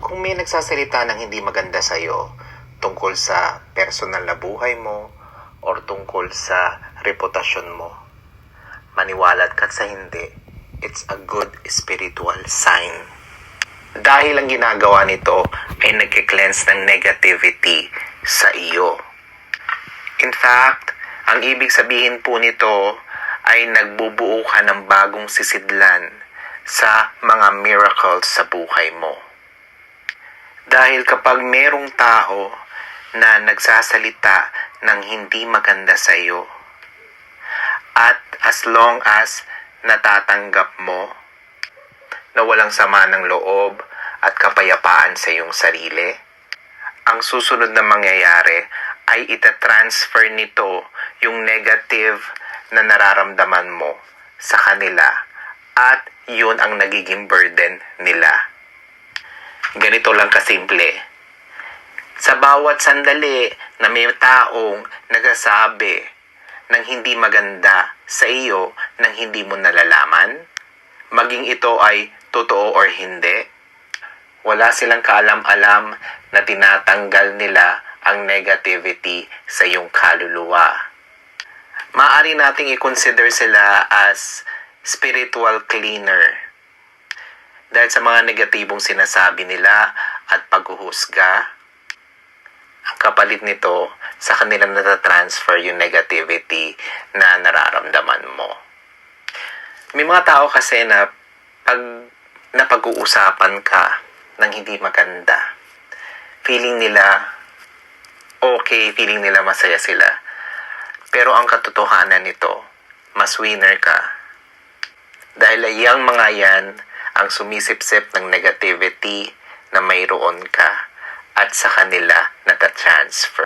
Kung may nagsasalita ng hindi maganda sa'yo tungkol sa personal na buhay mo or tungkol sa reputasyon mo, maniwalat ka sa hindi, it's a good spiritual sign. Dahil ang ginagawa nito ay nagki-cleanse ng negativity sa iyo. In fact, ang ibig sabihin po nito ay nagbubuo ka ng bagong sisidlan sa mga miracles sa buhay mo. Dahil kapag merong tao na nagsasalita ng hindi maganda sa iyo, at as long as natatanggap mo na walang sama ng loob at kapayapaan sa iyong sarili, ang susunod na mangyayari ay itatransfer nito yung negative na nararamdaman mo sa kanila at yun ang nagiging burden nila. Ganito lang kasimple. Sa bawat sandali na may taong nagsasabi ng hindi maganda sa iyo nang hindi mo nalalaman, maging ito ay totoo or hindi, wala silang kaalam-alam na tinatanggal nila ang negativity sa iyong kaluluwa. Maaari nating i-consider sila as spiritual cleaner. Dahil sa mga negatibong sinasabi nila at paghuhusga, ang kapalit nito sa kanilang natatransfer yung negativity na nararamdaman mo. May mga tao kasi na pag napag-uusapan ka ng hindi maganda, feeling nila okay, feeling nila masaya sila. Pero ang katotohanan nito, mas winner ka. Dahil yung mga yan ang sumisipsip ng negativity na mayroon ka at sa kanila natatransfer.